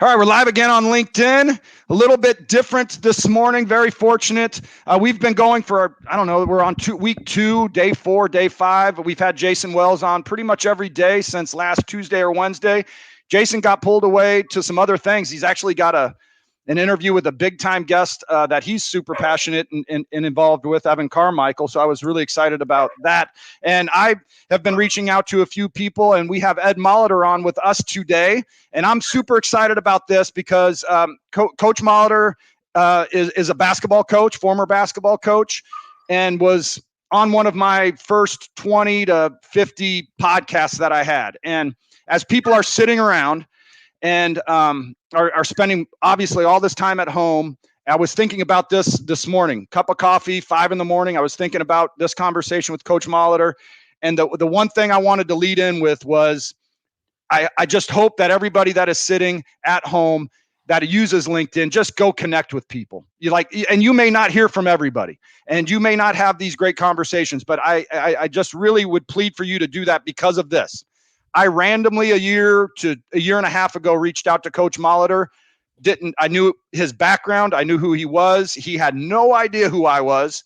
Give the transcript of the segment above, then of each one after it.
All right, we're live again on LinkedIn. A little bit different this morning. Very fortunate. We've been going for, I don't know, we're on week 2, day 4, day 5. We've had Jason Wells on pretty much every day since last Tuesday or Wednesday. Jason got pulled away to some other things. He's actually got an interview with a big time guest that he's super passionate and involved with, Evan Carmichael. So I was really excited about that. And I have been reaching out to a few people, and we have Ed Molitor on with us today. And I'm super excited about this because Coach Molitor is a basketball coach, former basketball coach, and was on one of my first 20 to 50 podcasts that I had. And as people are sitting around and are spending obviously all this time at home, I was thinking about this morning, cup of coffee, 5 a.m. I was thinking about this conversation with Coach Molitor. And the one thing I wanted to lead in with was, I just hope that everybody that is sitting at home that uses LinkedIn, just go connect with people. And you may not hear from everybody, and you may not have these great conversations, but I just really would plead for you to do that because of this. I randomly a year and a half ago reached out to Coach Molitor. I knew his background. I knew who he was. He had no idea who I was,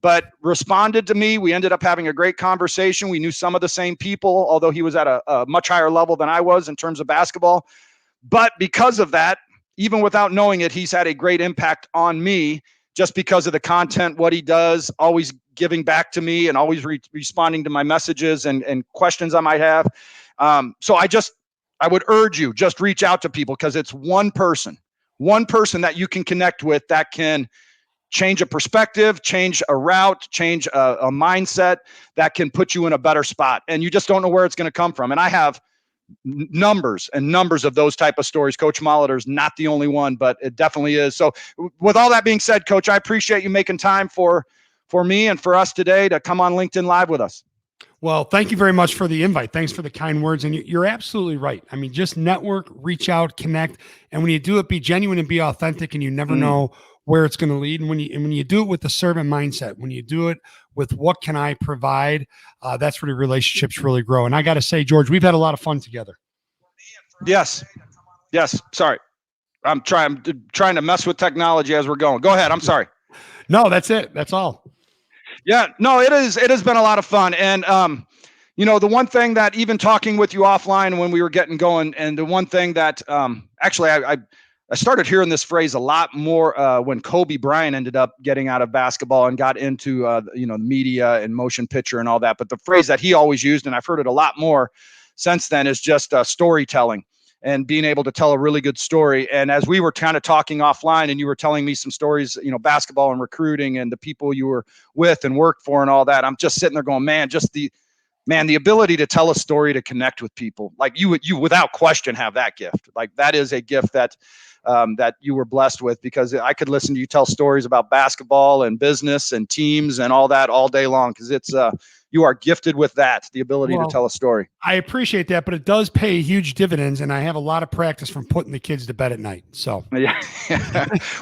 but responded to me. We ended up having a great conversation. We knew some of the same people, although he was at a much higher level than I was in terms of basketball. But because of that, even without knowing it, he's had a great impact on me just because of the content, what he does, always giving back to me and always responding to my messages and questions I might have. So I would urge you, just reach out to people, because it's one person that you can connect with that can change a perspective, change a route, change a mindset that can put you in a better spot. And you just don't know where it's going to come from. And I have numbers and numbers of those type of stories. Coach Molitor is not the only one, but it definitely is. So with all that being said, Coach, I appreciate you making time for me and for us today to come on LinkedIn Live with us. Well, thank you very much for the invite. Thanks for the kind words. And you're absolutely right. I mean, just network, reach out, connect. And when you do it, be genuine and be authentic, and you never know where it's going to lead. And when you do it with the servant mindset, when you do it with what can I provide, that's where the relationships really grow. And I got to say, George, we've had a lot of fun together. Yes. Sorry. I'm trying to mess with technology as we're going. Go ahead. I'm sorry. No, that's it. That's all. Yeah, no, it has been a lot of fun. And, the one thing that, even talking with you offline when we were getting going, and the one thing that actually I started hearing this phrase a lot more when Kobe Bryant ended up getting out of basketball and got into, the media and motion picture and all that. But the phrase that he always used, and I've heard it a lot more since then, is just storytelling and being able to tell a really good story. And as we were kind of talking offline, and you were telling me some stories, basketball and recruiting and the people you were with and worked for and all that, I'm just sitting there going, man, the ability to tell a story, to connect with people, like you without question have that gift. Like, that is a gift that you were blessed with, because I could listen to you tell stories about basketball and business and teams and all that all day long, because it's you are gifted with that, the ability to tell a story. I appreciate that, but it does pay huge dividends, and I have a lot of practice from putting the kids to bed at night. So yeah,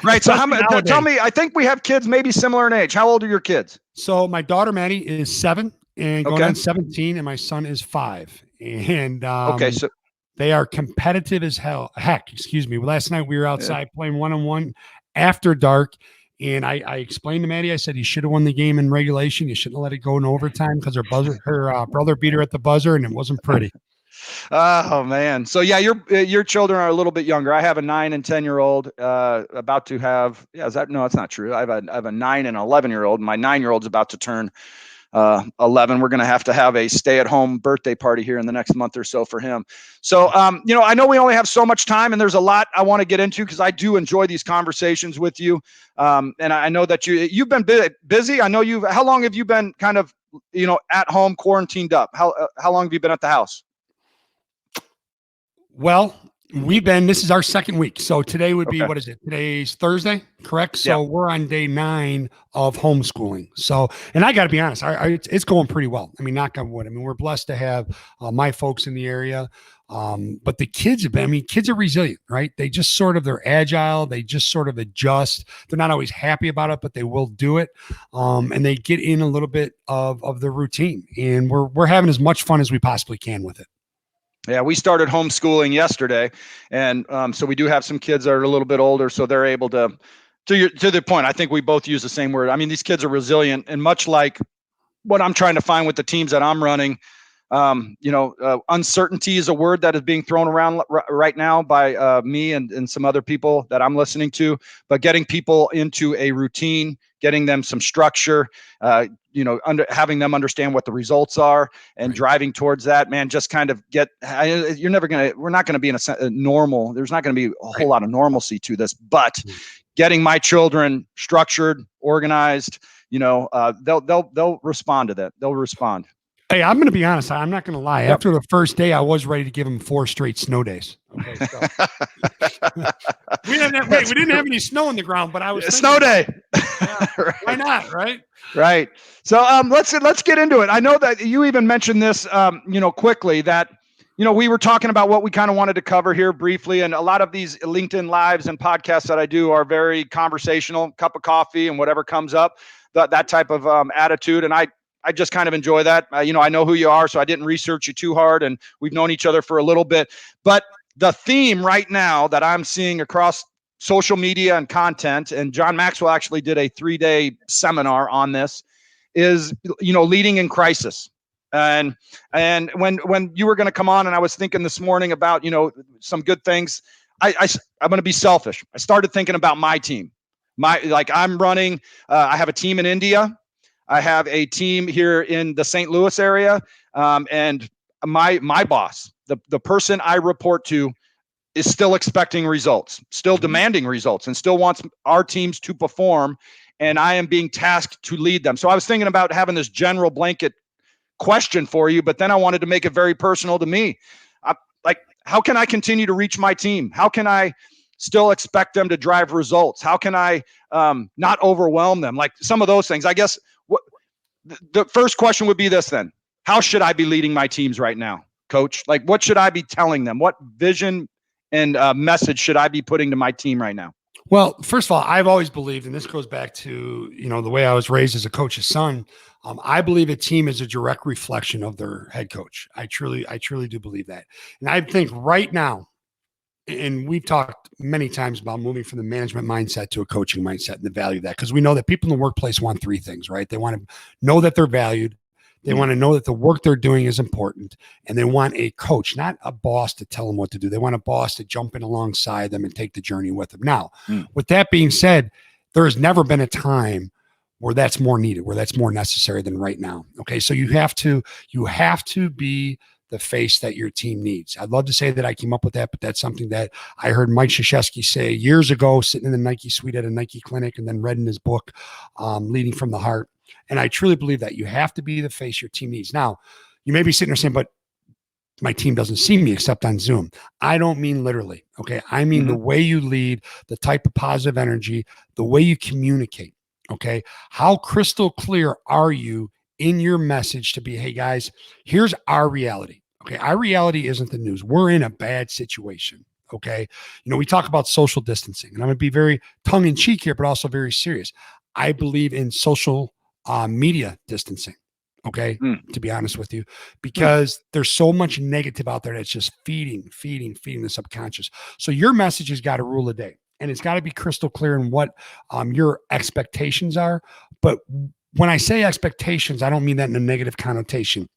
right. So tell me, I think we have kids maybe similar in age. How old are your kids? So my daughter Maddie is 7 and going on 17, and my son is 5. And so they are competitive as heck. Excuse me. Last night we were outside playing one-on-one after dark. And I explained to Maddie, I said, you should have won the game in regulation. You shouldn't have let it go in overtime, because her brother beat her at the buzzer, and it wasn't pretty. Oh man. So yeah, your children are a little bit younger. I have a 9 and 10-year-old about to have, no, that's not true. I have a 9 and 11-year-old. My 9-year-old's about to turn 11. We're going to have a stay-at-home birthday party here in the next month or so for him. So, I know we only have so much time, and there's a lot I want to get into, because I do enjoy these conversations with you. And I know that you've been busy. I know how long have you been kind of, at home, quarantined up? How long have you been at the house? Well, this is our second week. So today would be, what is it? Today's Thursday, correct? So we're on day 9 of homeschooling. So, and I got to be honest, it's going pretty well. I mean, knock on wood. I mean, we're blessed to have my folks in the area. But the kids kids are resilient, right? They're agile. They just sort of adjust. They're not always happy about it, but they will do it. And they get in a little bit of the routine, and we're having as much fun as we possibly can with it. Yeah, we started homeschooling yesterday, and so we do have some kids that are a little bit older, so they're able to the point. I think we both use the same word. I mean, these kids are resilient, and much like what I'm trying to find with the teams that I'm running, uncertainty is a word that is being thrown around right now by me and some other people that I'm listening to. But getting people into a routine, getting them some structure, having them understand what the results are and driving towards that, man, just kind of we're not going to be in a normal, there's not going to be a whole lot of normalcy to this, but getting my children structured, organized, they'll respond to that. They'll respond. Hey, I'm going to be honest. I'm not going to lie. Yep. After the first day, I was ready to give them 4 straight snow days. Okay, so we didn't have any snow on the ground, but I was snow day. Yeah, right. Why not? Right. Right. So let's get into it. I know that you even mentioned this, quickly that, we were talking about what we kind of wanted to cover here briefly. And a lot of these LinkedIn lives and podcasts that I do are very conversational, cup of coffee and whatever comes up, that type of attitude. And I just kind of enjoy that. I know who you are, so I didn't research you too hard, and we've known each other for a little bit. But the theme right now that I'm seeing across social media and content, and John Maxwell actually did a 3-day seminar on this, is leading in crisis. And when you were going to come on, and I was thinking this morning about some good things, I'm going to be selfish. I started thinking about my team. I'm running. I have a team in India. I have a team here in the St. Louis area, and my boss, the person I report to, is still expecting results, still demanding results, and still wants our teams to perform. And I am being tasked to lead them. So I was thinking about having this general blanket question for you, but then I wanted to make it very personal to me. How can I continue to reach my team? How can I still expect them to drive results? How can I not overwhelm them? Like some of those things. I guess the first question would be this then. How should I be leading my teams right now, Coach? Like, what should I be telling them? What vision and message should I be putting to my team right now? Well, first of all, I've always believed, and this goes back to, the way I was raised as a coach's son. I believe a team is a direct reflection of their head coach. I truly do believe that. And I think right now, and we've talked many times about moving from the management mindset to a coaching mindset and the value of that, because we know that people in the workplace want 3 things, right? They want to know that they're valued. They want to know that the work they're doing is important, and they want a coach, not a boss, to tell them what to do. They want a boss to jump in alongside them and take the journey with them. Now, with that being said, there has never been a time where that's more needed, where that's more necessary than right now. Okay, so you have to be the face that your team needs. I'd love to say that I came up with that, but that's something that I heard Mike Krzyzewski say years ago, sitting in the Nike suite at a Nike clinic, and then read in his book, Leading from the Heart. And I truly believe that you have to be the face your team needs. Now, you may be sitting there saying, but my team doesn't see me except on Zoom. I don't mean literally. Okay. I mean the way you lead, the type of positive energy, the way you communicate. Okay. How crystal clear are you in your message to be, hey guys, here's our reality. Okay. Our reality isn't the news. We're in a bad situation. Okay. We talk about social distancing, and I'm going to be very tongue in cheek here, but also very serious. I believe in social media distancing. Okay. To be honest with you, because there's so much negative out there that's just feeding the subconscious. So your message has got to rule the day, and it's got to be crystal clear in what your expectations are. But when I say expectations, I don't mean that in a negative connotation.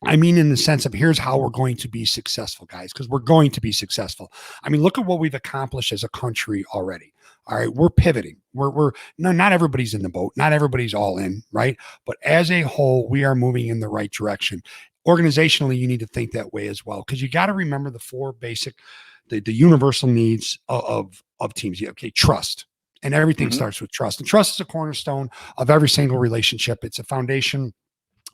I mean, in the sense of, here's how we're going to be successful, guys, because we're going to be successful. I mean, look at what we've accomplished as a country already. All right, we're pivoting. Not everybody's in the boat. Not everybody's all in, right? But as a whole, we are moving in the right direction. Organizationally, you need to think that way as well, because you got to remember the 4 basic, the universal needs of teams. Okay, trust. And everything starts with trust. And trust is a cornerstone of every single relationship. It's a foundation,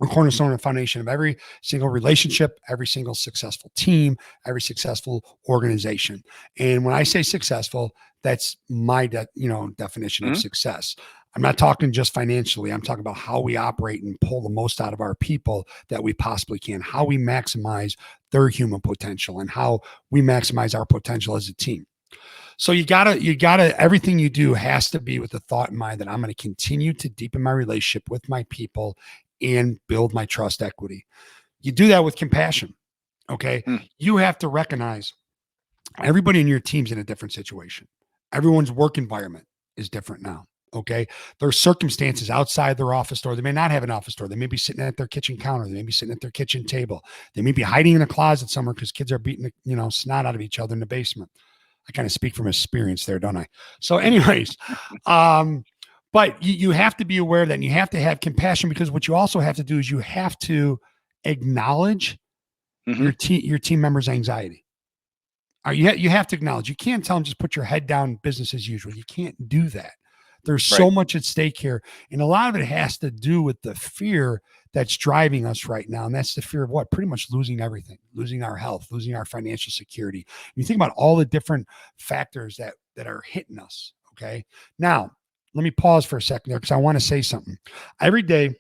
a cornerstone and foundation of every single relationship, every single successful team, every successful organization. And when I say successful, that's my definition of success. I'm not talking just financially. I'm talking about how we operate and pull the most out of our people that we possibly can, how we maximize their human potential, and how we maximize our potential as a team. So you gotta, everything you do has to be with the thought in mind that I'm going to continue to deepen my relationship with my people and build my trust equity. You do that with compassion. Okay. Mm. You have to recognize everybody in your team's in a different situation. Everyone's work environment is different now. Okay. There's circumstances outside their office door. They may not have an office door. They may be sitting at their kitchen counter. They may be sitting at their kitchen table. They may be hiding in a closet somewhere because kids are beating the, snot out of each other in the basement. I kind of speak from experience there, don't I? So, anyways, but you have to be aware of that, and you have to have compassion, because what you also have to do is you have to acknowledge Mm-hmm. your team members' anxiety. You have to acknowledge. You can't tell them just put your head down, business as usual. You can't do that. There's Right. so much at stake here, and a lot of it has to do with the fear that's driving us right now, and that's the fear of what? Pretty much losing everything, losing our health, losing our financial security. You think about all the different factors that are hitting us. Okay, now let me pause for a second there, because I want to say something. Every day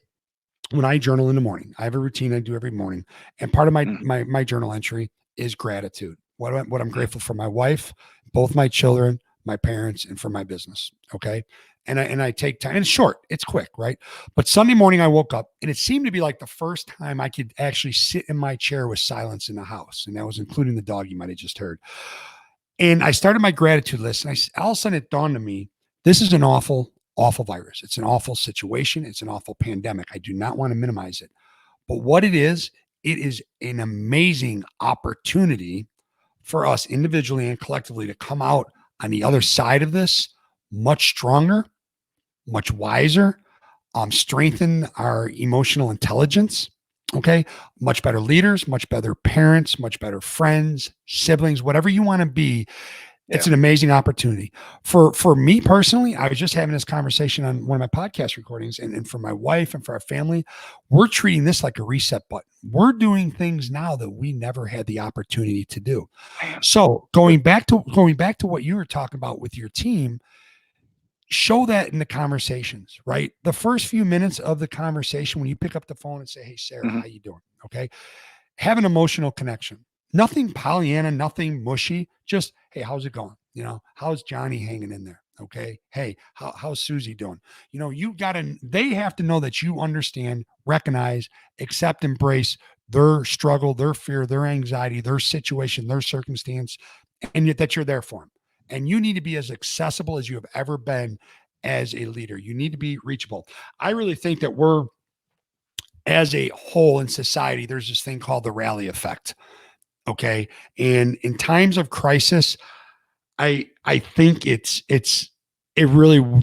when I journal in the morning, I have a routine I do every morning, and part of Mm. my journal entry is gratitude. What I'm Yeah. grateful for: my wife, both my children, my parents, and for my business. Okay. And I take time, and it's short, it's quick, right? But Sunday morning I woke up, and it seemed to be like the first time I could actually sit in my chair with silence in the house. And that was including the dog you might have just heard. And I started my gratitude list, and all of a sudden it dawned on me, this is an awful, awful virus. It's an awful situation. It's an awful pandemic. I do not want to minimize it. But what it is an amazing opportunity for us individually and collectively to come out on the other side of this much stronger, much wiser, strengthen our emotional intelligence. Okay. Much better leaders, much better parents, much better friends, siblings, whatever you want to be. It's Yeah. an amazing opportunity. For me personally, I was just having this conversation on one of my podcast recordings, and for my wife and for our family, we're treating this like a reset button. We're doing things now that we never had the opportunity to do. Man. So going back to what you were talking about with your team, show that in the conversations, right? The first few minutes of the conversation, when you pick up the phone and say, "Hey, Sarah, Mm-hmm. how you doing?" Okay. Have an emotional connection. Nothing Pollyanna, nothing mushy. Just, hey, how's it going? How's Johnny hanging in there? Okay. Hey, how's Susie doing? They have to know that you understand, recognize, accept, embrace their struggle, their fear, their anxiety, their situation, their circumstance, and yet that you're there for them. And you need to be as accessible as you have ever been as a leader. You need to be reachable. I really think that we're, as a whole in society, there's this thing called the rally effect. Okay. And in times of crisis, I think it really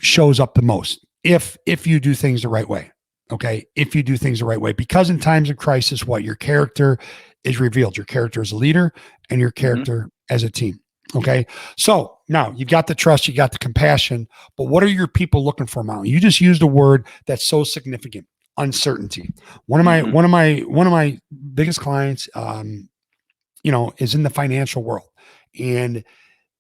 shows up the most if you do things the right way. Okay. If you do things the right way, because in times of crisis, what your character is revealed, your character as a leader and your Mm-hmm. character as a team. Okay. So now you've got the trust, you got the compassion, but what are your people looking for, Mountain? You just used a word that's so significant: uncertainty. Mm-hmm. One of my biggest clients, is in the financial world. And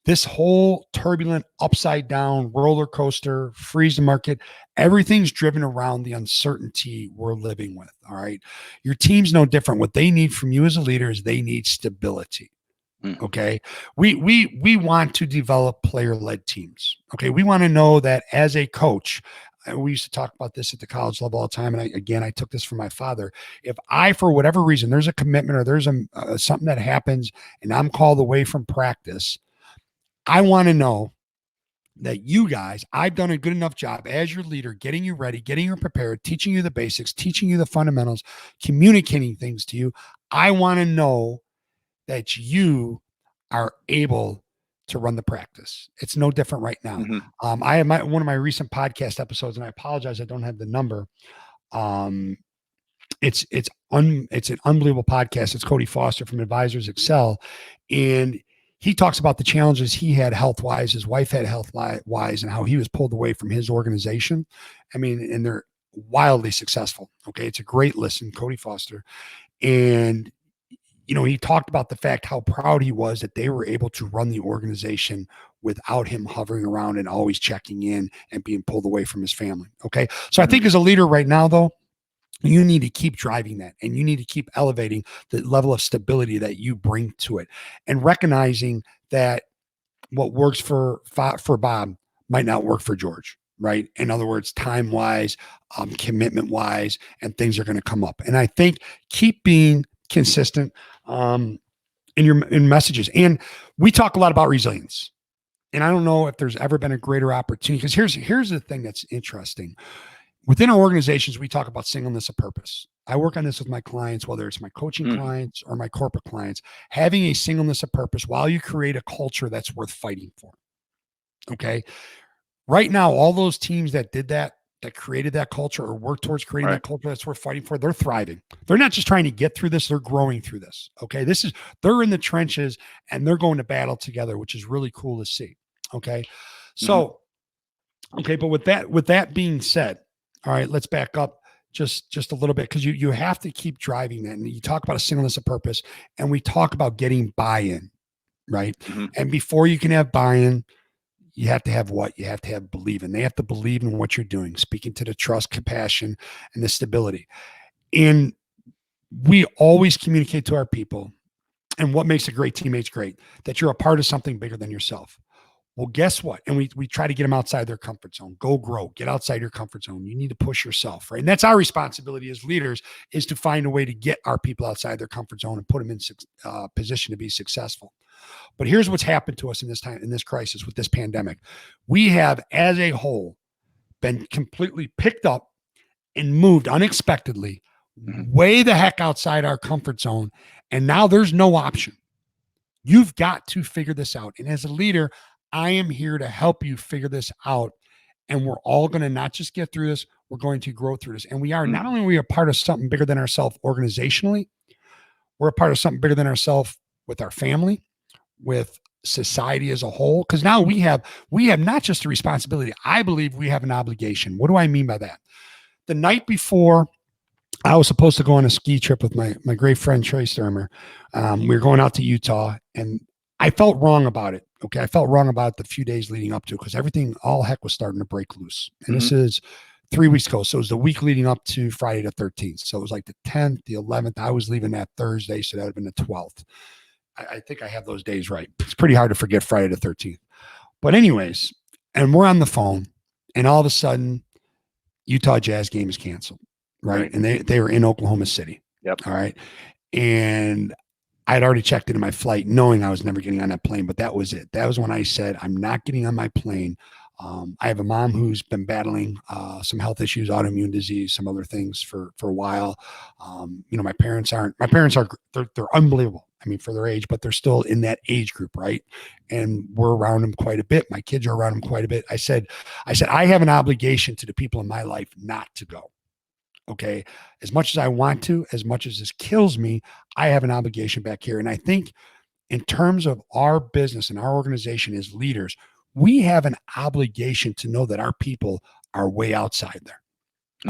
this whole turbulent, upside down roller coaster, freeze the market, everything's driven around the uncertainty we're living with. All right. Your team's no different. What they need from you as a leader is they need stability. Mm. Okay. We want to develop player-led teams. Okay. We want to know that as a coach, we used to talk about this at the college level all the time. And I took this from my father. If I, for whatever reason, there's a commitment or there's something that happens and I'm called away from practice, I want to know that you guys, I've done a good enough job as your leader, getting you ready, getting you prepared, teaching you the basics, teaching you the fundamentals, communicating things to you. I want to know that you are able to run the practice. It's no different right now. Mm-hmm. I have one of my recent podcast episodes, and I apologize, I don't have the number. Um, it's an unbelievable podcast. It's Cody Foster from Advisors Excel, and he talks about the challenges he had health wise, his wife had health wise, and how he was pulled away from his organization. I mean, and they're wildly successful. Okay, it's a great listen, Cody Foster, and he talked about the fact how proud he was that they were able to run the organization without him hovering around and always checking in and being pulled away from his family. Okay. So I Mm-hmm. think as a leader right now, though, you need to keep driving that, and you need to keep elevating the level of stability that you bring to it, and recognizing that what works for Bob might not work for George. Right. In other words, time wise, commitment wise, and things are going to come up. And I think keep being consistent in messages. And we talk a lot about resilience. And I don't know if there's ever been a greater opportunity, because here's the thing that's interesting. Within our organizations, we talk about singleness of purpose. I work on this with my clients, whether it's my coaching clients or my corporate clients, having a singleness of purpose while you create a culture that's worth fighting for. Okay. Right now, all those teams that did that created that culture or work towards creating that culture that's worth fighting for, they're thriving. They're not just trying to get through this, they're growing through this. Okay. They're in the trenches and they're going to battle together, which is really cool to see. Okay. So, okay. But with that being said, all right, let's back up just a little bit, because you have to keep driving that. And you talk about a singleness of purpose, and we talk about getting buy-in, right? And before you can have buy-in, you have to have what? You have to have believe in. They have to believe in what you're doing, speaking to the trust, compassion, and the stability. And we always communicate to our people, and what makes a great teammates great, that you're a part of something bigger than yourself. Well, guess what? And we try to get them outside their comfort zone. Go grow, get outside your comfort zone. You need to push yourself, right? And that's our responsibility as leaders, is to find a way to get our people outside their comfort zone and put them in position to be successful. But here's what's happened to us in this crisis with this pandemic. We have, as a whole, been completely picked up and moved unexpectedly way the heck outside our comfort zone. And now there's no option. You've got to figure this out. And as a leader, I am here to help you figure this out. And we're all going to not just get through this, we're going to grow through this. And we are, not only are we a part of something bigger than ourselves organizationally, we're a part of something bigger than ourselves with our family, with society as a whole. Because now we have not just a responsibility, I believe we have an obligation. What do I mean by that? The night before I was supposed to go on a ski trip with my great friend Trey Sturmer, we were going out to Utah, and I felt wrong about it. Okay. I felt wrong about the few days leading up to it, because everything, all heck was starting to break loose. And this is 3 weeks ago. So it was the week leading up to Friday the 13th. So it was like the 10th, the 11th. I was leaving that Thursday. So that would have been the 12th. I think I have those days right. It's pretty hard to forget Friday the 13th. But anyways, and we're on the phone, and all of a sudden, Utah Jazz game is canceled. Right. And they were in Oklahoma City. Yep. All right. And I had already checked into my flight knowing I was never getting on that plane, but that was it. That was when I said, I'm not getting on my plane. I have a mom who's been battling some health issues, autoimmune disease, some other things for a while. My parents are, they're unbelievable. I mean, for their age, but they're still in that age group. Right. And we're around them quite a bit. My kids are around them quite a bit. I said, I have an obligation to the people in my life not to go. Okay. As much as I want to, as much as this kills me, I have an obligation back here. And I think in terms of our business and our organization as leaders, we have an obligation to know that our people are way outside there.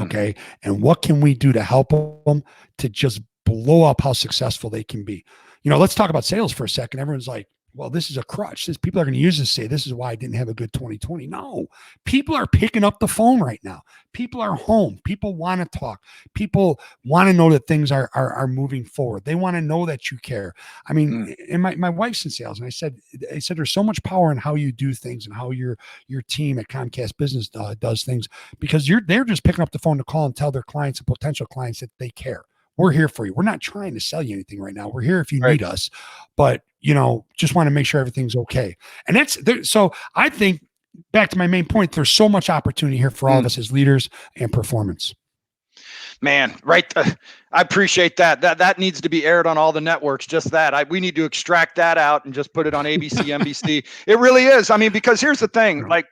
Okay. And what can we do to help them to just blow up how successful they can be? Let's talk about sales for a second. Everyone's like, well, this is a crutch. People are going to use this, say, this is why I didn't have a good 2020. No, people are picking up the phone right now. People are home. People want to talk. People want to know that things are moving forward. They want to know that you care. I mean, and my wife's in sales, and I said, there's so much power in how you do things and how your team at Comcast Business does things, because they're just picking up the phone to call and tell their clients and potential clients that they care. We're here for you. We're not trying to sell you anything right now. We're here if you need us, but just want to make sure everything's okay. And that's there. So I think, back to my main point, there's so much opportunity here for all of us as leaders and performance. Man, right. I appreciate that. That needs to be aired on all the networks. Just that. We need to extract that out and just put it on ABC, NBC. It really is. I mean, because here's the thing, like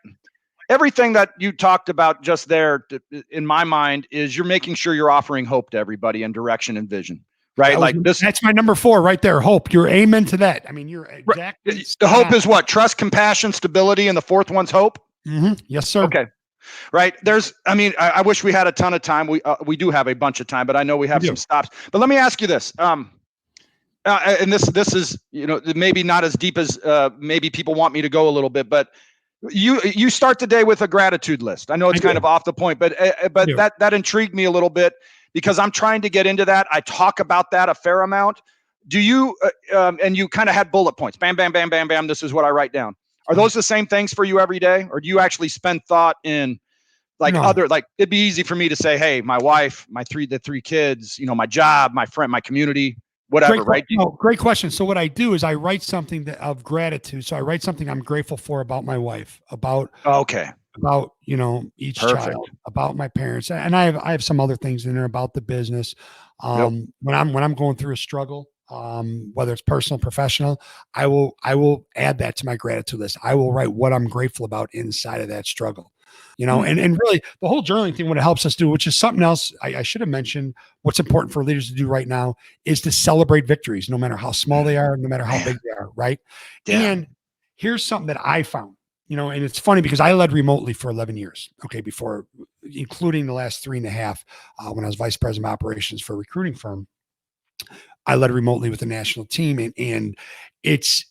everything that you talked about just there, in my mind, is you're making sure you're offering hope to everybody and direction and vision. Right. That's my number 4 right there. Hope. You're amen to that. I mean, you're exactly. The hope is what? Trust, compassion, stability. And the fourth one's hope. Yes, sir. Okay. Right. I wish we had a ton of time. We do have a bunch of time, but I know we have some stops. But let me ask you this. And this is, maybe not as deep as maybe people want me to go a little bit, but you start the day with a gratitude list. I know it's kind of off the point, but that intrigued me a little bit, because I'm trying to get into that. I talk about that a fair amount. Do you, and you kind of had bullet points, bam, bam, bam, bam, bam. This is what I write down. Are those the same things for you every day? Or do you actually spend thought in it'd be easy for me to say, hey, my wife, the 3 kids, my job, my friend, my community. whatever, right? Great question. So what I do is I write something of gratitude. So I write something I'm grateful for about my wife, Okay. about each Perfect. child, about my parents, and I have some other things in there about the business. Yep. When I'm going through a struggle, whether it's personal, professional, I will add that to my gratitude list. I will write what I'm grateful about inside of that struggle. Mm. And really the whole journaling thing, what it helps us do, which is something else I should have mentioned, what's important for leaders to do right now is to celebrate victories, no matter how small they are, no matter how Man. big they are, right? Yeah. And here's something that I found, and it's funny because I led remotely for 11 years, okay, before, including the last 3.5, when I was vice president of operations for a recruiting firm. I led remotely with the national team, and it's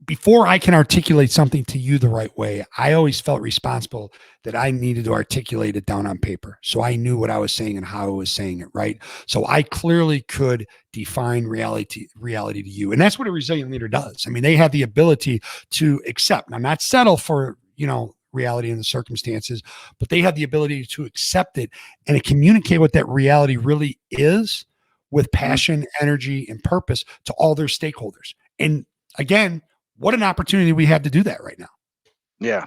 before I can articulate something to you the right way, I always felt responsible that I needed to articulate it down on paper. So I knew what I was saying and how I was saying it, right? So I clearly could define reality to you. And that's what a resilient leader does. I mean, they have the ability to accept, now not settle for, reality and the circumstances, but they have the ability to accept it and to communicate what that reality really is with Mm. passion, energy, and purpose to all their stakeholders. And again, what an opportunity we have to do that right now. Yeah.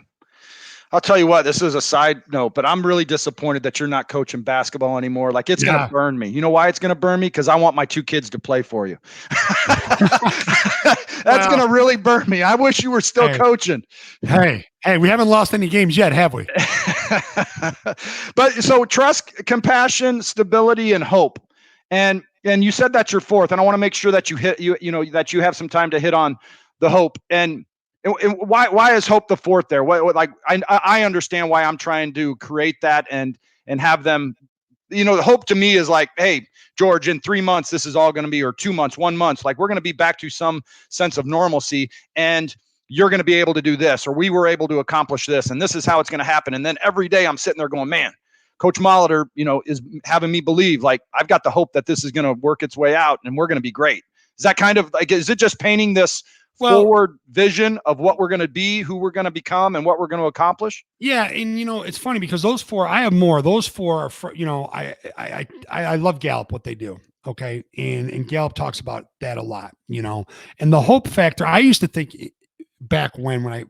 I'll tell you what, this is a side note, but I'm really disappointed that you're not coaching basketball anymore. Like, it's going to Yeah. burn me. You know why it's going to burn me? Because I want my 2 kids to play for you. That's going Well, to really burn me. I wish you were still hey, coaching. hey, we haven't lost any games yet, have we? But so trust, compassion, stability, and hope. And you said that's your fourth, and I want to make sure that that you have some time to hit on the hope. And why is hope the fourth there? What like I understand why I'm trying to create that and have them. The hope to me is like, hey, George, in 3 months, this is all going to be, or 2 months, 1 month, like we're going to be back to some sense of normalcy, and you're going to be able to do this, or we were able to accomplish this, and this is how it's going to happen. And then every day I'm sitting there going, man, Coach Molitor, is having me believe like I've got the hope that this is going to work its way out and we're going to be great. Is that kind of like, is it just painting this Well, forward vision of what we're going to be, who we're going to become, and what we're going to accomplish? yeah, and it's funny because those four, I have more. Those four are, I love Gallup, what they do. Okay, and Gallup talks about that a lot. And the hope factor. I used to think back when I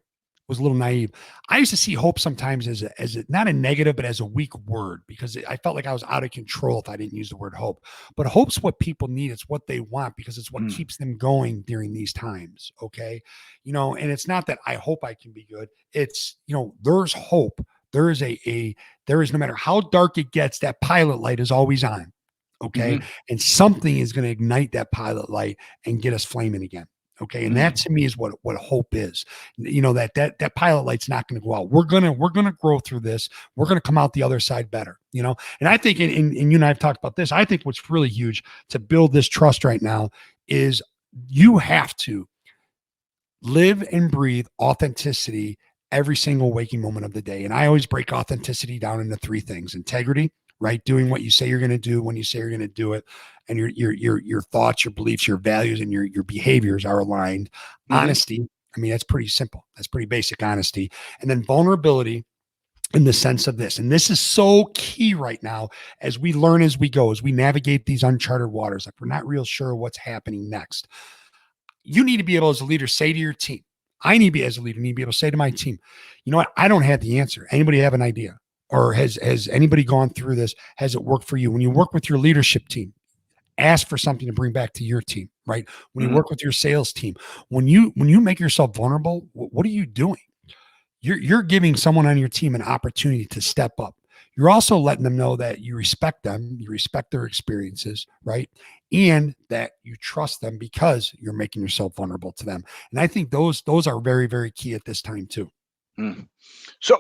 was a little naive, I used to see hope sometimes as not a negative, but as a weak word because I felt like I was out of control if I didn't use the word hope. But hope's what people need. It's what they want because it's what Mm. keeps them going during these times. Okay, and it's not that I hope I can be good. It's there's hope. There is there is, no matter how dark it gets, that pilot light is always on. Okay, Mm-hmm. and something is going to ignite that pilot light and get us flaming again. Okay. And that Mm. to me is what hope is. That pilot light's not going to go out. We're gonna grow through this. We're gonna come out the other side better. And I think and you and I have talked about this. I think what's really huge to build this trust right now is you have to live and breathe authenticity every single waking moment of the day. And I always break authenticity down into 3 things: integrity, right? Doing what you say you're going to do when you say you're going to do it. And your thoughts, your beliefs, your values, and your behaviors are aligned. Mm-hmm. Honesty. I mean, that's pretty simple. That's pretty basic honesty. And then vulnerability in the sense of this. And this is so key right now as we learn as we go, as we navigate these uncharted waters. Like we're not real sure what's happening next. You need to be able as a leader say to your team, I need to be as a leader, need to be able to say to my team, you know what? I don't have the answer. Anybody have an idea? Or has anybody gone through this? Has it worked for you? When you work with your leadership team, ask for something to bring back to your team, right? When you Mm-hmm. work with your sales team, when you make yourself vulnerable, what are you doing? You're giving someone on your team an opportunity to step up. You're also letting them know that you respect them, you respect their experiences, right? And that you trust them because you're making yourself vulnerable to them. And I think those are very, very key at this time too. Mm. So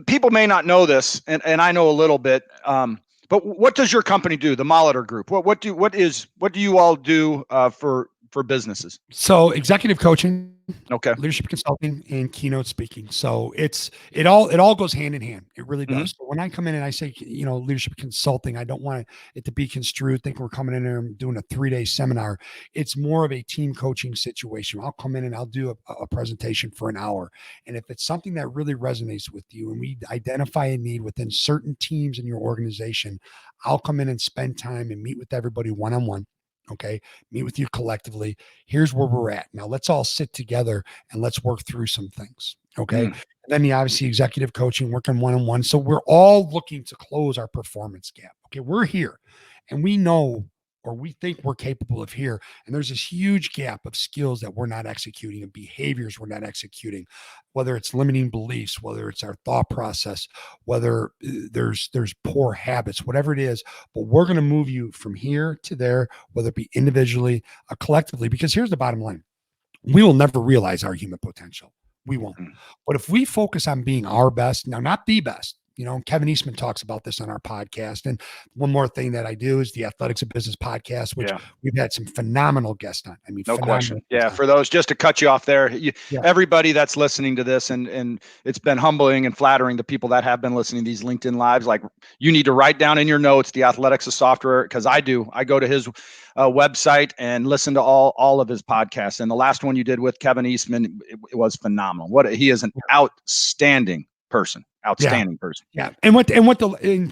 people may not know this, and I know a little bit. But what does your company do? The Molitor Group. What do you all do for businesses? So executive coaching, Okay. leadership consulting, and keynote speaking. So it all goes hand in hand. It really Mm-hmm. does. So when I come in and I say, leadership consulting, I don't want it to be construed, think we're coming in there and doing a 3-day seminar. It's more of a team coaching situation. I'll come in and I'll do a presentation for an hour. And if it's something that really resonates with you and we identify a need within certain teams in your organization, I'll come in and spend time and meet with everybody one-on-one. Okay. Meet with you collectively. Here's where we're at. Now let's all sit together and let's work through some things. Okay. Mm. And then the obviously executive coaching, working one-on-one. So we're all looking to close our performance gap. Okay. We're here and we know or we think we're capable of here. And there's this huge gap of skills that we're not executing and behaviors we're not executing, whether it's limiting beliefs, whether it's our thought process, whether there's poor habits, whatever it is. But we're going to move you from here to there, whether it be individually or collectively, because here's the bottom line. We will never realize our human potential. We won't. Mm. But if we focus on being our best, now not the best, Kevin Eastman talks about this on our podcast. And one more thing that I do is the Athletics of Business podcast, which Yeah. we've had some phenomenal guests on. I mean, No phenomenal question. Yeah. For those, just to cut you off there, Yeah. everybody that's listening to this, and it's been humbling and flattering the people that have been listening to these LinkedIn lives. Like, you need to write down in your notes the Athletics of Software, because I do. I go to his website and listen to all of his podcasts. And the last one you did with Kevin Eastman, it was phenomenal. He is an outstanding person. Outstanding person. Yeah.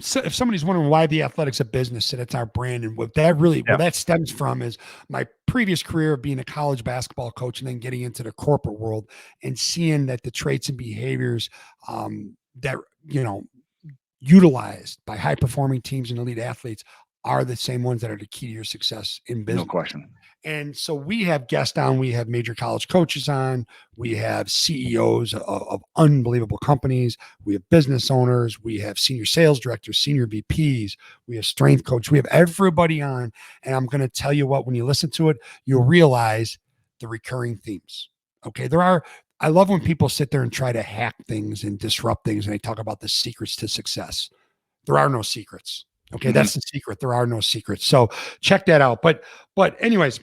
So if somebody's wondering why the Athletics of Business, and it's our brand, and what that really, where that stems from is my previous career of being a college basketball coach and then getting into the corporate world and seeing that the traits and behaviors that, utilized by high performing teams and elite athletes are the same ones that are the key to your success in business. No question. And so we have guests on, we have major college coaches on, we have CEOs of unbelievable companies, we have business owners, we have senior sales directors, senior VPs, we have strength coach, we have everybody on. And I'm going to tell you what, when you listen to it, you'll realize the recurring themes. Okay. I love when people sit there and try to hack things and disrupt things, and they talk about the secrets to success. There are no secrets. Okay. That's the secret. There are no secrets. So check that out. But anyways,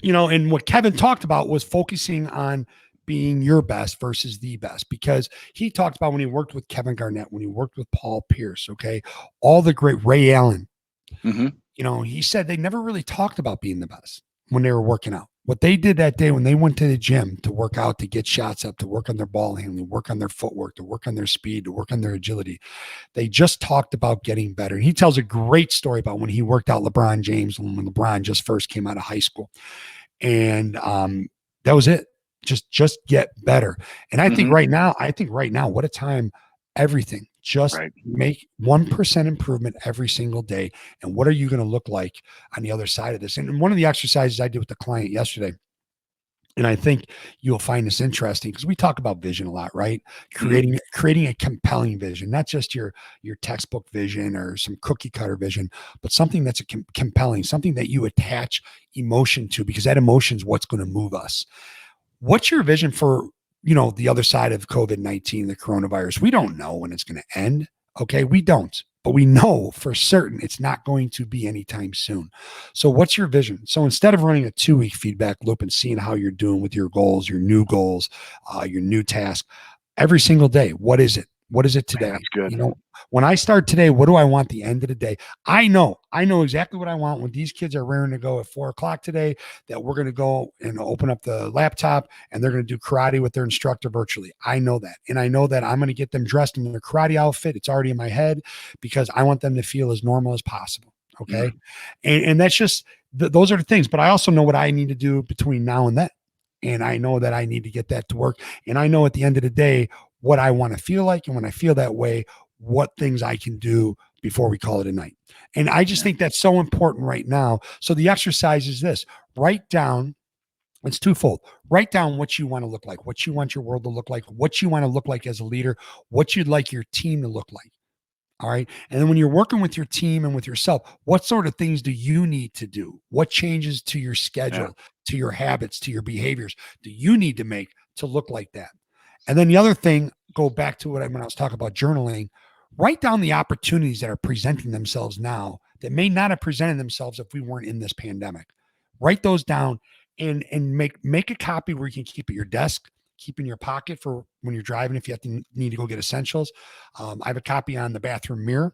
and what Kevin talked about was focusing on being your best versus the best, because he talked about when he worked with Kevin Garnett, when he worked with Paul Pierce, okay, all the great Ray Allen, he said they never really talked about being the best when they were working out. What they did that day when they went to the gym to work out, to get shots up, to work on their ball handling, work on their footwork, to work on their speed, to work on their agility, they just talked about getting better. And he tells a great story about when he worked out LeBron James when LeBron just first came out of high school. And that was it. Just get better. And I think right now, what a time, everything. Just make 1% improvement every single day. And what are you going to look like on the other side of this? And one of the exercises I did with the client yesterday, and I think you'll find this interesting because we talk about vision a lot, right? Creating a compelling vision, not just your textbook vision or some cookie cutter vision, but something that's compelling, something that you attach emotion to, because that emotion is what's going to move us. What's your vision for, the other side of COVID-19, the coronavirus? We don't know when it's going to end. Okay. We don't, but we know for certain it's not going to be anytime soon. So what's your vision? So instead of running a 2-week feedback loop and seeing how you're doing with your goals, your new task, every single day, what is it? What is it today? Man, that's good. When I start today, what do I want the end of the day? I know exactly what I want when these kids are raring to go at 4:00 today, that we're going to go and open up the laptop and they're going to do karate with their instructor virtually. I know that. And I know that I'm going to get them dressed in their karate outfit. It's already in my head because I want them to feel as normal as possible. Okay. And that's just, those are the things. But I also know what I need to do between now and then. And I know that I need to get that to work. And I know at the end of the day, what I want to feel like. And when I feel that way, what things I can do before we call it a night. And I just think that's so important right now. So the exercise is this: write down, it's twofold. Write down what you want to look like, what you want your world to look like, what you want to look like as a leader, what you'd like your team to look like. All right. And then when you're working with your team and with yourself, what sort of things do you need to do? What changes to your schedule, to your habits, to your behaviors do you need to make to look like that? And then the other thing, go back to when I was talking about journaling, write down the opportunities that are presenting themselves now that may not have presented themselves if we weren't in this pandemic. Write those down and make a copy where you can keep at your desk, keep in your pocket for when you're driving, if you have to need to go get essentials. I have a copy on the bathroom mirror.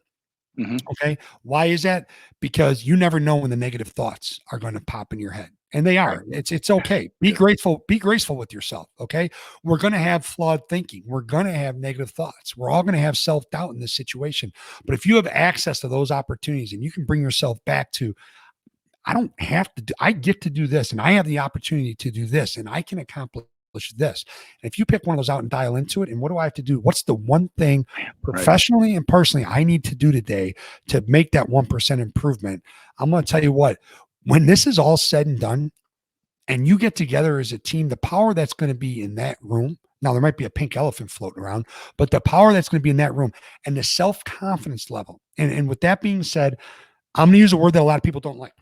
Okay. Why is that? Because you never know when the negative thoughts are going to pop in your head. And they are. It's okay. Be grateful. Be graceful with yourself. Okay. We're going to have flawed thinking. We're going to have negative thoughts. We're all going to have self-doubt in this situation. But if you have access to those opportunities and you can bring yourself back to, I don't have to do, I get to do this and I have the opportunity to do this and I can accomplish this. And if you pick one of those out and dial into it, and what do I have to do? What's the one thing Right. professionally and personally I need to do today to make that 1% improvement? I'm going to tell you what, when this is all said and done and you get together as a team, the power that's going to be in that room. Now, there might be a pink elephant floating around, but the power that's going to be in that room and the self confidence level. And with that being said, I'm going to use a word that a lot of people don't like.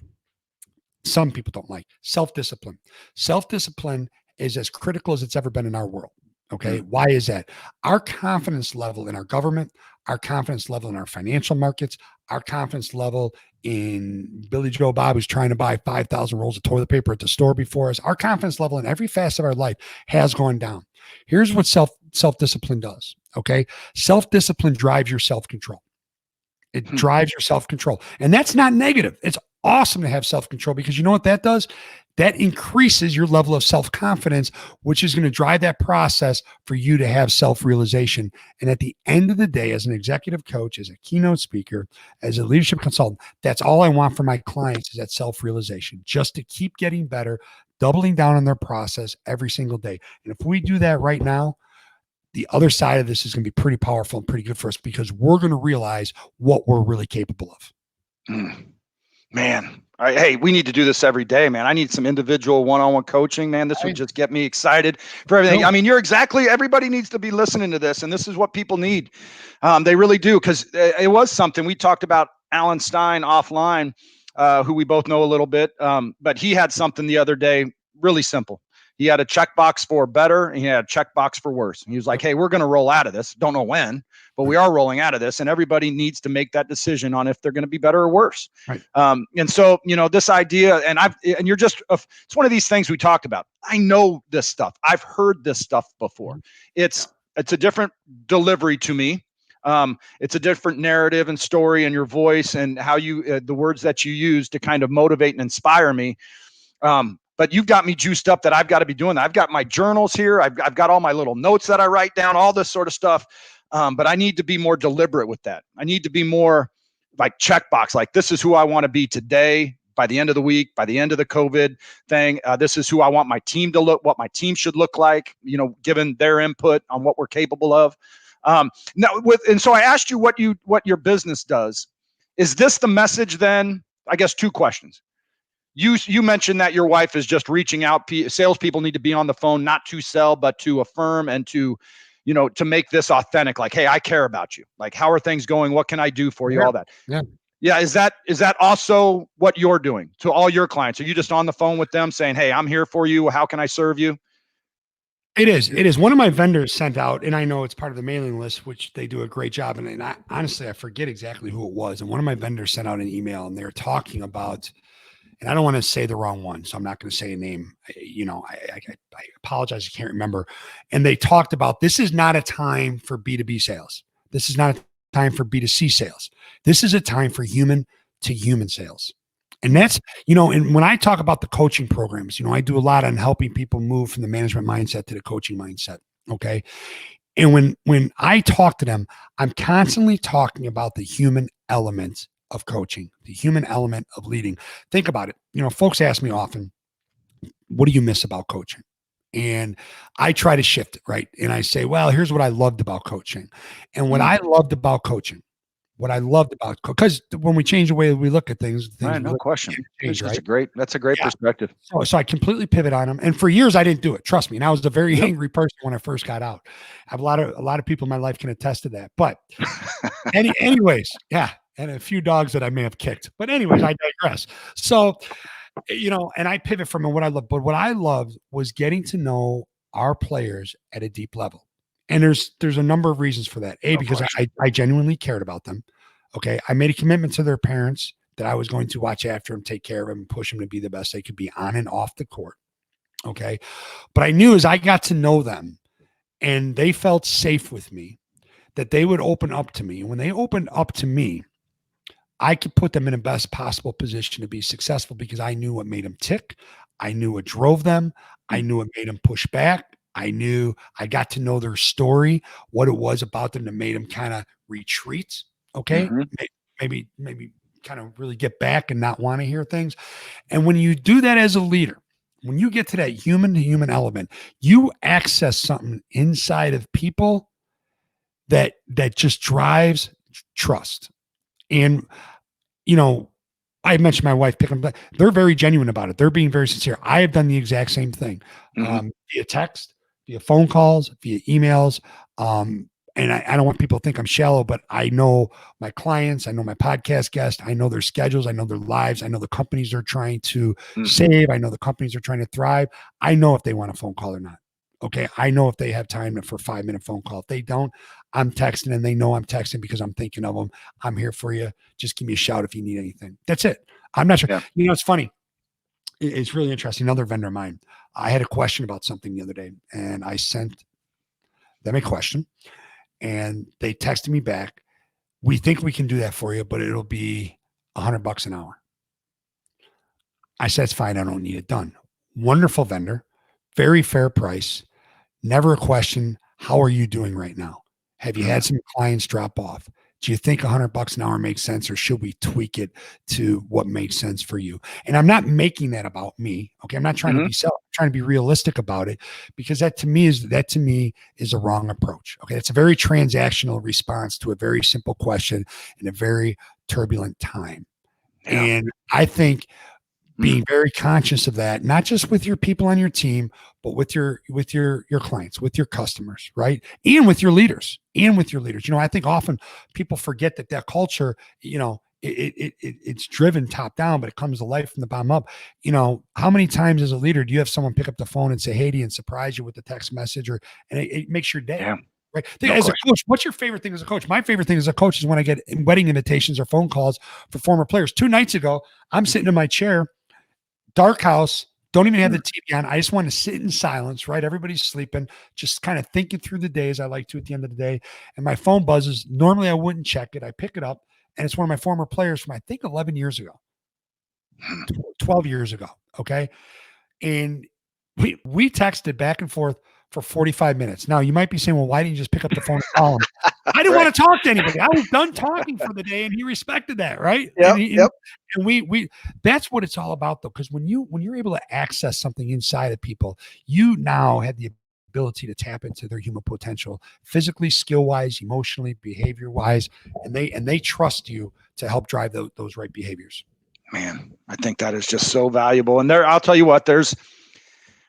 Some people don't like self discipline. Self discipline is as critical as it's ever been in our world. Okay. Why is that? Our confidence level in our government, our confidence level in our financial markets, our confidence level in Billy Joe Bob who's trying to buy 5,000 rolls of toilet paper at the store before us, our confidence level in every facet of our life has gone down. Here's what self discipline does. Okay. Self discipline drives your self control. It drives your self control. And that's not negative. It's awesome to have self control because you know what that does? That increases your level of self confidence, which is going to drive that process for you to have self realization. And at the end of the day, as an executive coach, as a keynote speaker, as a leadership consultant, that's all I want for my clients is that self realization, just to keep getting better, doubling down on their process every single day. And if we do that right now, the other side of this is going to be pretty powerful and pretty good for us because we're going to realize what we're really capable of. Man, hey, we need to do this every day, man. I need some individual one-on-one coaching, man. This would just get me excited for everything. I mean, everybody needs to be listening to this, and this is what people need. They really do, because it was something we talked about. Alan Stein offline, who we both know a little bit, but he had something the other day, really simple. He had a checkbox for better, and he had a checkbox for worse. And he was like, hey, we're going to roll out of this. Don't know when, but we are rolling out of this, and everybody needs to make that decision on if they're going to be better or worse. Right. And so, this idea, and you're just, it's one of these things we talked about. I know this stuff. I've heard this stuff before. It's a different delivery to me. It's a different narrative and story and your voice and how you, the words that you use to kind of motivate and inspire me. But you've got me juiced up that I've got to be doing that. I've got my journals here. I've got all my little notes that I write down, all this sort of stuff. But I need to be more deliberate with that. I need to be more like checkbox, like this is who I want to be today, by the end of the week, by the end of the COVID thing. This is who I want my team to look, what my team should look like, given their input on what we're capable of. And so I asked you what your business does. Is this the message then? I guess two questions. You mentioned that your wife is just reaching out. Salespeople need to be on the phone, not to sell, but to affirm and to make this authentic. Like, hey, I care about you. Like, how are things going? What can I do for you? All that. Yeah. Is that also what you're doing to all your clients? Are you just on the phone with them saying, hey, I'm here for you. How can I serve you? It is. One of my vendors sent out, and I know it's part of the mailing list, which they do a great job. And honestly, I forget exactly who it was. And one of my vendors sent out an email, and they're talking about, and I don't want to say the wrong one, so I'm not going to say a name. I apologize. I can't remember. And they talked about, this is not a time for B2B sales. This is not a time for B2C sales. This is a time for human to human sales. And that's, and when I talk about the coaching programs, I do a lot on helping people move from the management mindset to the coaching mindset. Okay. And when I talk to them, I'm constantly talking about the human element of coaching, the human element of leading. Think about it. Folks ask me often, what do you miss about coaching? And I try to shift it, right? And I say, well, here's what I loved about coaching. And what I loved about coaching, because when we change the way we look at things Right, no question. Change, right? That's a great perspective. So I completely pivot on them. And for years I didn't do it. Trust me. And I was a very angry person when I first got out. I have a lot of people in my life can attest to that. But anyways, yeah. And a few dogs that I may have kicked. But anyways, I digress. So, and I pivot from what I love. But what I loved was getting to know our players at a deep level. And there's a number of reasons for that. Because I genuinely cared about them. Okay. I made a commitment to their parents that I was going to watch after them, take care of them, and push them to be the best they could be on and off the court. Okay. But I knew as I got to know them and they felt safe with me, that they would open up to me. And when they opened up to me, I could put them in the best possible position to be successful because I knew what made them tick. I knew what drove them. I knew what made them push back. I got to know their story, what it was about them that made them kind of retreat. Okay. Maybe kind of really get back and not want to hear things. And when you do that as a leader, when you get to that human to human element, you access something inside of people that just drives trust. And I mentioned my wife picking up. They're very genuine about it. They're being very sincere. I have done the exact same thing, via text, via phone calls, via emails. And I don't want people to think I'm shallow, but I know my clients, I know my podcast guests, I know their schedules, I know their lives, I know the companies they're trying to save, I know the companies they're trying to thrive. I know if they want a phone call or not. Okay. I know if they have time for a 5-minute phone call. If they don't, I'm texting and they know I'm texting because I'm thinking of them. I'm here for you. Just give me a shout if you need anything. That's it. I'm not sure. Yeah. It's funny. It's really interesting. Another vendor of mine, I had a question about something the other day and I sent them a question and they texted me back. We think we can do that for you, but it'll be $100 an hour. I said, it's fine. I don't need it done. Wonderful vendor, very fair price. Never a question. How are you doing right now? Have you had some clients drop off? Do you think $100 an hour makes sense, or should we tweak it to what makes sense for you? And I'm not making that about me. Okay. I'm not trying to be trying to be realistic about it, because that to me is a wrong approach. Okay. It's a very transactional response to a very simple question in a very turbulent time. Yeah. And I think being very conscious of that, not just with your people on your team, but with your clients, with your customers, right? And with your leaders. I think often people forget that culture, it's driven top down, but it comes to life from the bottom up. How many times as a leader do you have someone pick up the phone and say, "Hey," and surprise you with a text message, and it makes your day? Yeah. Right. As a coach, what's your favorite thing as a coach? My favorite thing as a coach is when I get wedding invitations or phone calls for former players. 2 nights ago, I'm sitting in my chair, dark house, don't even have the TV on. I just want to sit in silence, right? Everybody's sleeping, just kind of thinking through the day as I like to at the end of the day. And my phone buzzes. Normally I wouldn't check it. I pick it up and it's one of my former players from, I think, 11 years ago, 12 years ago. Okay. And we texted back and forth for 45 minutes. Now you might be saying, well, why didn't you just pick up the phone and call him? I didn't want to talk to anybody. I was done talking for the day, and he respected that, right? And we that's what it's all about, though, because when you're able to access something inside of people, you now have the ability to tap into their human potential, physically, skill wise, emotionally, behavior wise, and they trust you to help drive those right behaviors. Man, I think that is just so valuable. And I'll tell you what,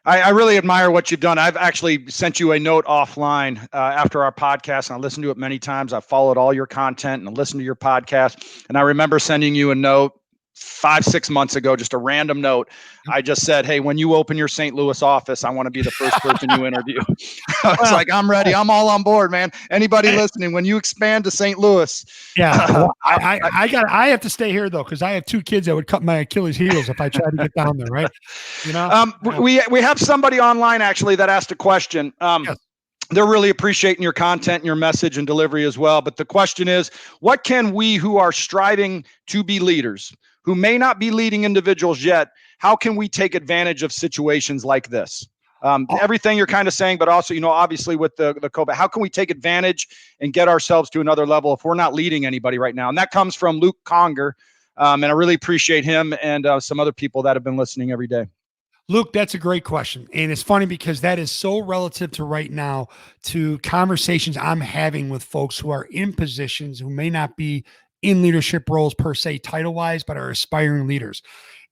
I really admire what you've done. I've actually sent you a note offline after our podcast, and I listened to it many times. I've followed all your content and listened to your podcast. And I remember sending you a note 5-6 months ago, just a random note. I just said, "Hey, when you open your St. Louis office, I want to be the first person you interview." I was like, "I'm ready. I'm all on board, man. Anybody listening, when you expand to St. Louis." Yeah. Well, I have to stay here though, because I have 2 kids that would cut my Achilles heels if I tried to get down there, right? We have somebody online actually that asked a question. Yes. They're really appreciating your content and your message and delivery as well. But the question is, what can we who are striving to be leaders, who may not be leading individuals yet, how can we take advantage of situations like this? Everything you're kind of saying, but also, obviously with the COVID, how can we take advantage and get ourselves to another level if we're not leading anybody right now? And that comes from Luke Conger. And I really appreciate him and some other people that have been listening every day. Luke, that's a great question. And it's funny because that is so relative to right now, to conversations I'm having with folks who are in positions who may not be in leadership roles per se, title wise, but are aspiring leaders.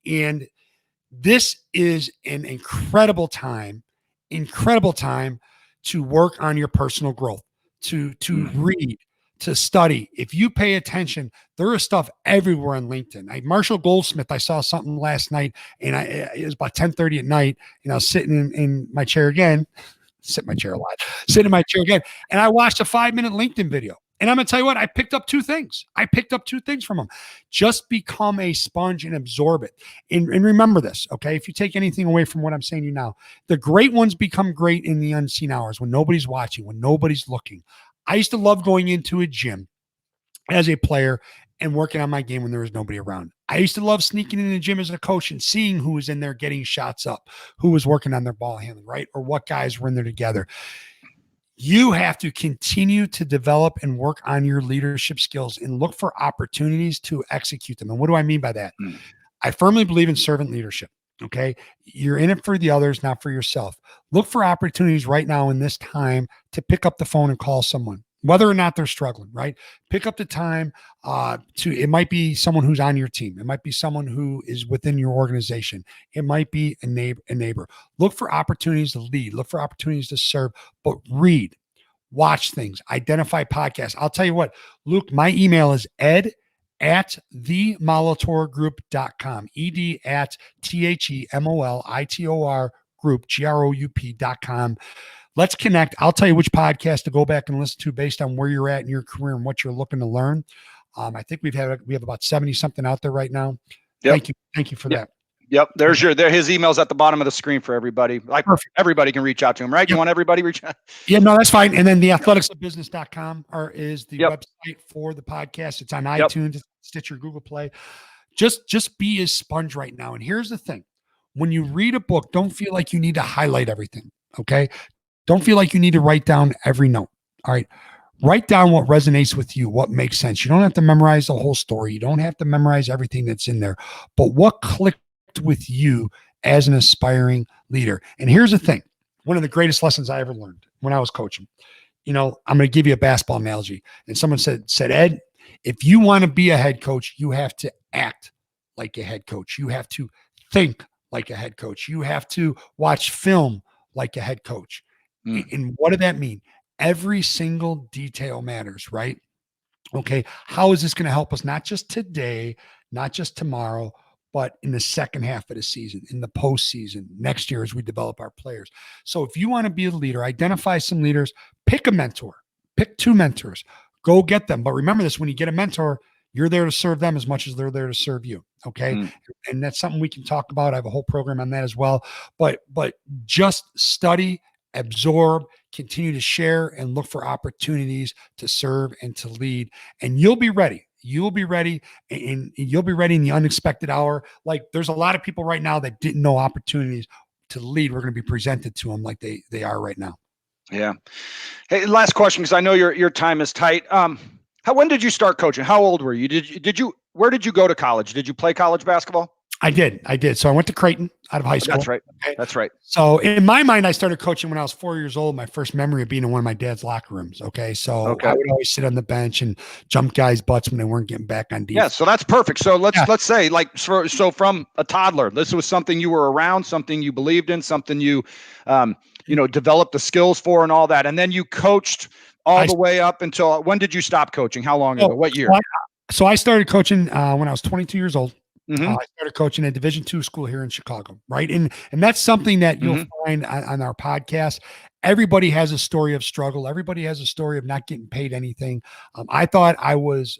And this is an incredible time to work on your personal growth, to read, to study. If you pay attention, there is stuff everywhere on LinkedIn. Marshall Goldsmith, I saw something last night, and it was about 10:30 at night, and I was sitting in my chair again, sitting in my chair again, and I watched a 5-minute LinkedIn video. And I'm going to tell you what, I picked up 2 things. From them. Just become a sponge and absorb it. And remember this, okay? If you take anything away from what I'm saying to you now, the great ones become great in the unseen hours, when nobody's watching, when nobody's looking. I used to love going into a gym as a player and working on my game when there was nobody around. I used to love sneaking in the gym as a coach and seeing who was in there getting shots up, who was working on their ball handling, right? Or what guys were in there together. You have to continue to develop and work on your leadership skills and look for opportunities to execute them. And what do I mean by that? Mm. I firmly believe in servant leadership. Okay. You're in it for the others, not for yourself. Look for opportunities right now in this time to pick up the phone and call someone, whether or not they're struggling, right? Pick up the time it might be someone who's on your team. It might be someone who is within your organization. It might be a neighbor. Look for opportunities to lead, look for opportunities to serve, but read, watch things, identify podcasts. I'll tell you what, Luke, my email is ed@themolitorgroup.com, ed@themolitor group.com. Let's connect. I'll tell you which podcast to go back and listen to based on where you're at in your career and what you're looking to learn. I think we have about 70 something out there right now. Yep. Thank you for that. Yep. His email's at the bottom of the screen for everybody. Like Perfect. Everybody can reach out to him, right? Yep. You want everybody to reach out? Yeah, no, that's fine. And then the athleticsofbusiness.com is the website for the podcast. It's on iTunes, Stitcher, Google Play. Just be a sponge right now. And here's the thing. When you read a book, don't feel like you need to highlight everything. Okay. Don't feel like you need to write down every note. All right. Write down what resonates with you, what makes sense. You don't have to memorize the whole story. You don't have to memorize everything that's in there, but what clicked with you as an aspiring leader. And here's the thing. One of the greatest lessons I ever learned when I was coaching, I'm going to give you a basketball analogy. And someone said, Ed, if you want to be a head coach, you have to act like a head coach. You have to think like a head coach. You have to watch film like a head coach. And what did that mean? Every single detail matters, right? Okay. How is this going to help us? Not just today, not just tomorrow, but in the second half of the season, in the postseason, next year as we develop our players. So if you want to be a leader, identify some leaders, pick a mentor, pick 2 mentors, go get them. But remember this, when you get a mentor, you're there to serve them as much as they're there to serve you. Okay. And that's something we can talk about. I have a whole program on that as well. But just study, absorb, continue to share, and look for opportunities to serve and to lead. And you'll be ready. You'll be ready, and you'll be ready in the unexpected hour. Like there's a lot of people right now that didn't know opportunities to lead. We're going to be presented to them like they are right now. Yeah. Hey, last question, because I know your time is tight. When did you start coaching? How old were you? Where did you go to college? Did you play college basketball? I did. So I went to Creighton out of high school. That's right. Okay. That's right. So in my mind, I started coaching when I was 4 years old. My first memory of being in one of my dad's locker rooms. Okay. So I would always sit on the bench and jump guys' butts when they weren't getting back on defense. Yeah. So that's perfect. So let's say so from a toddler, this was something you were around, something you believed in, something you, developed the skills for and all that. And then you coached all the way up until, when did you stop coaching? How long ago? What year? So I started coaching when I was 22 years old. Mm-hmm. I started coaching at Division II school here in Chicago, right? And that's something that you'll find on our podcast. Everybody has a story of struggle. Everybody has a story of not getting paid anything. I thought I was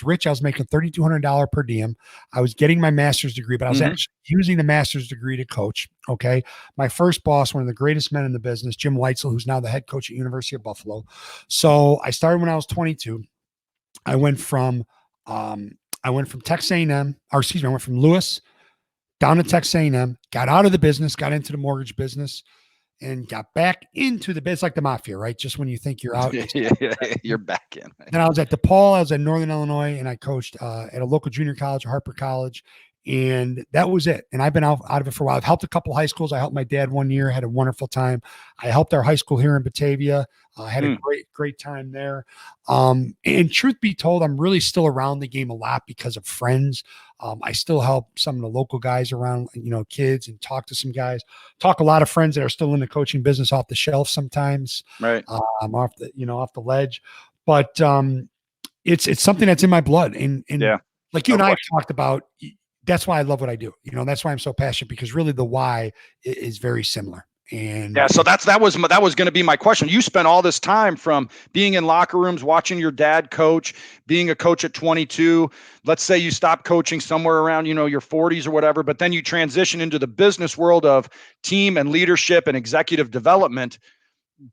rich. I was making $3,200 per diem. I was getting my master's degree, but I was actually using the master's degree to coach. Okay. My first boss, one of the greatest men in the business, Jim Weitzel, who's now the head coach at University of Buffalo. So I started when I was 22. I went from Texas A&M, I went from Lewis down to Texas A&M, got out of the business, got into the mortgage business, and got back into the business like the mafia, right? Just when you think you're out. You're back in. Then I was at DePaul, I was at Northern Illinois, and I coached at a local junior college, Harper College, and that was it. And I've been out of it for a while. I've helped a couple high schools. I helped my dad one year, had a wonderful time. I helped our high school here in Batavia. I had a great time there. And truth be told, I'm really still around the game a lot because of friends. I still help some of the local guys around, kids, and talk to some guys, talk a lot of friends that are still in the coaching business off the shelf sometimes. Right. I'm off the ledge, but it's something that's in my blood. And like you and I have talked about, that's why I love what I do. That's why I'm so passionate, because really the why is very similar. And so that was going to be my question. You spent all this time from being in locker rooms, watching your dad coach, being a coach at 22. Let's say you stopped coaching somewhere around, your 40s or whatever, but then you transition into the business world of team and leadership and executive development.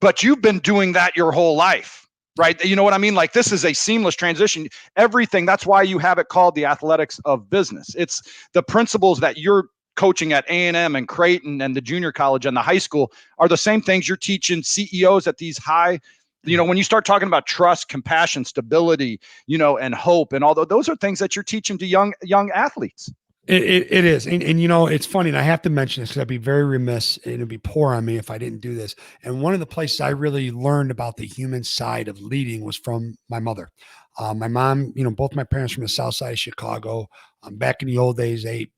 But you've been doing that your whole life. Right. You know what I mean? Like, this is a seamless transition. Everything. That's why you have it called the athletics of business. It's the principles that you're coaching at A&M and Creighton and the junior college and the high school are the same things you're teaching CEOs at these high, when you start talking about trust, compassion, stability, and hope, and all those are things that you're teaching to young athletes. It is. And it's funny. And I have to mention this because I'd be very remiss and it'd be poor on me if I didn't do this. And one of the places I really learned about the human side of leading was from my mother. My mom, both my parents from the South Side of Chicago. Back in the old days, they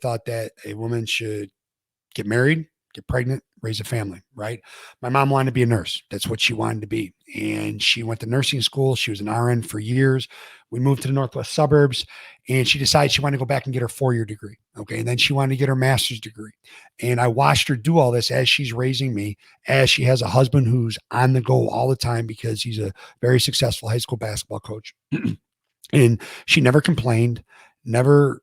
thought that a woman should get married, get pregnant, raise a family, right? My mom wanted to be a nurse. That's what she wanted to be. And she went to nursing school. She was an RN for years. We moved to the Northwest suburbs and she decided she wanted to go back and get her 4-year degree. Okay. And then she wanted to get her master's degree. And I watched her do all this as she's raising me, as she has a husband who's on the go all the time because he's a very successful high school basketball coach. And she never complained, never,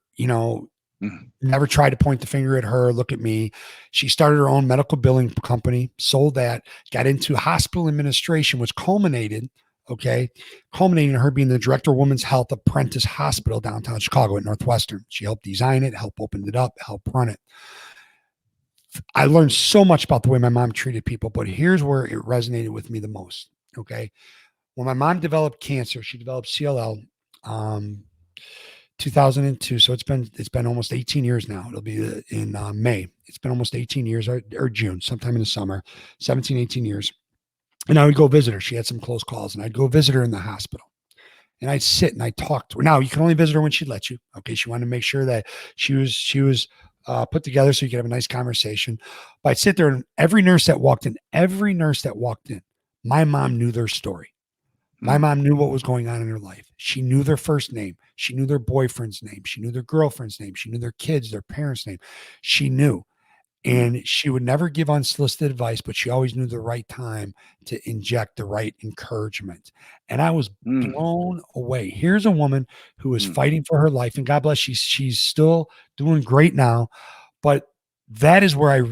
never tried to point the finger at her, look at me. She started her own medical billing company, sold that, got into hospital administration, which culminated in her being the director of Women's Health Apprentice Hospital downtown Chicago at Northwestern. She helped design it, helped open it up, helped run it. I learned so much about the way my mom treated people, but here's where it resonated with me the most. Okay. When my mom developed cancer, she developed CLL, 2002. So it's been almost 18 years now. It'll be in May. It's been almost 18 years or June, sometime in the summer, 17, 18 years. And I would go visit her. She had some close calls and I'd go visit her in the hospital and I'd sit and I'd talk to her. Now you can only visit her when she lets you. Okay. She wanted to make sure that she was put together so you could have a nice conversation. But I'd sit there and every nurse that walked in, my mom knew their story. My mom knew what was going on in her life. She knew their first name. She knew their boyfriend's name. She knew their girlfriend's name. She knew their kids, their parents' name. She knew. And she would never give unsolicited advice, but she always knew the right time to inject the right encouragement. And I was blown away. Here's a woman who is fighting for her life. And God bless, she's still doing great now. But that is where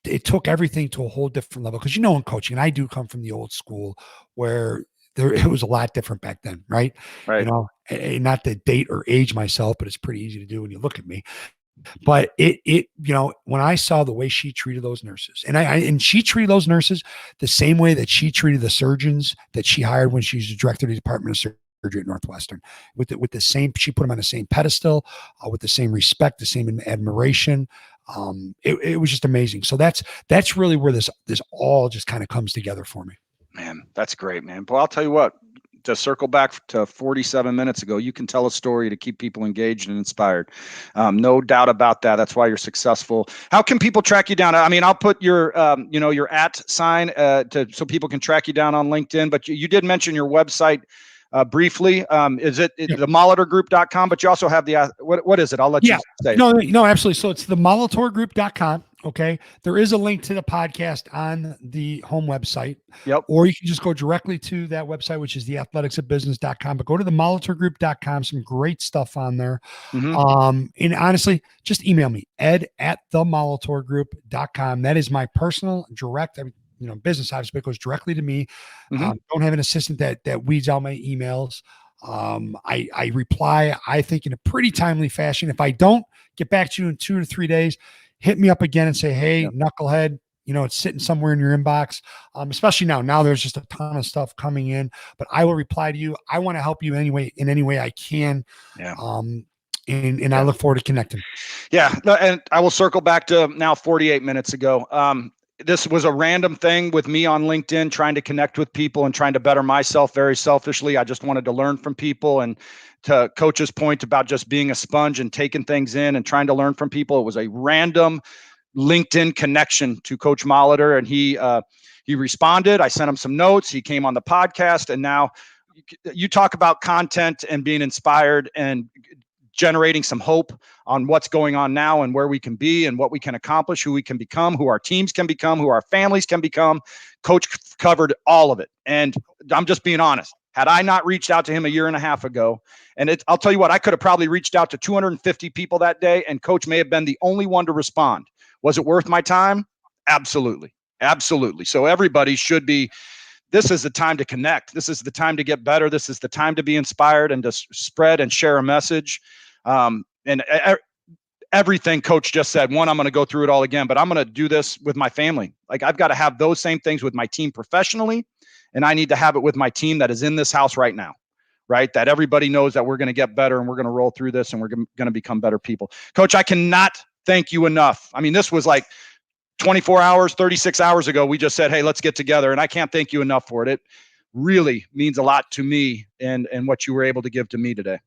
it took everything to a whole different level. Because in coaching, and I do come from the old school where it was a lot different back then, right? Right. Not to date or age myself, but it's pretty easy to do when you look at me. But when I saw the way she treated those nurses, and she treated those nurses the same way that she treated the surgeons that she hired when she was the director of the Department of Surgery at Northwestern, with the same, she put them on the same pedestal, with the same respect, the same admiration. It was just amazing. So that's really where this all just kind of comes together for me. Man, that's great, man. Well, I'll tell you what, to circle back to 47 minutes ago, you can tell a story to keep people engaged and inspired. No doubt about that. That's why you're successful. How can people track you down? I mean, I'll put your, your @ sign so people can track you down on LinkedIn, but you did mention your website briefly. Is it the molitorgroup.com, but you also have the, what is it? I'll let you say. No, absolutely. So it's the molitorgroup.com. Okay. There is a link to the podcast on the home website. Yep. Or you can just go directly to that website, which is theathleticsofbusiness.com, but go to the molitorgroup.com. Some great stuff on there. And honestly, just email me, ed@themolitorgroup.com. That is my personal direct, business obviously, it goes directly to me. Don't have an assistant that weeds out my emails. I reply, I think, in a pretty timely fashion. If I don't get back to you in 2 to 3 days, hit me up again and say, hey, knucklehead, it's sitting somewhere in your inbox. Especially now there's just a ton of stuff coming in, but I will reply to you. I want to help you in any way I can. Yeah. And I look forward to connecting. Yeah. And I will circle back to now 48 minutes ago. This was a random thing with me on LinkedIn, trying to connect with people and trying to better myself very selfishly. I just wanted to learn from people, and to Coach's point about just being a sponge and taking things in and trying to learn from people. It was a random LinkedIn connection to Coach Molitor, and he responded. I sent him some notes. He came on the podcast, and now you talk about content and being inspired and generating some hope on what's going on now and where we can be and what we can accomplish, who we can become, who our teams can become, who our families can become. Coach covered all of it. And I'm just being honest. Had I not reached out to him a year and a half ago, and I'll tell you what, I could have probably reached out to 250 people that day, and Coach may have been the only one to respond. Was it worth my time? Absolutely. Absolutely. So everybody should be, this is the time to connect. This is the time to get better. This is the time to be inspired and to spread and share a message. And everything coach just said. One, I'm going to go through it all again, but I'm going to do this with my family. Like I've got to have those same things with my team professionally, and I need to have it with my team that is in this house right now, right? That everybody knows that we're going to get better and we're going to roll through this and we're going to become better people. Coach, I cannot thank you enough. I mean, this was like 24 hours, 36 hours ago. We just said, hey, let's get together. And I can't thank you enough for it. It really means a lot to me and what you were able to give to me today.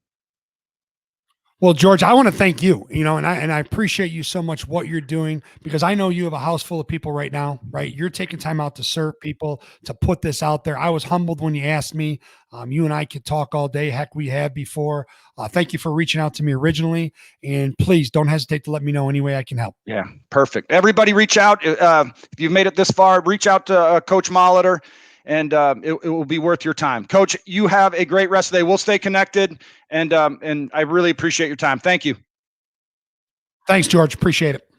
Well, George, I want to thank you, and I appreciate you so much what you're doing, because I know you have a house full of people right now, right? You're taking time out to serve people, to put this out there. I was humbled when you asked me. You and I could talk all day. Heck, we have before. Thank you for reaching out to me originally. And please don't hesitate to let me know any way I can help. Yeah, perfect. Everybody reach out. If you've made it this far, reach out to Coach Molitor, and it will be worth your time. Coach, you have a great rest of the day. We'll stay connected, and I really appreciate your time. Thank you. Thanks, George. Appreciate it.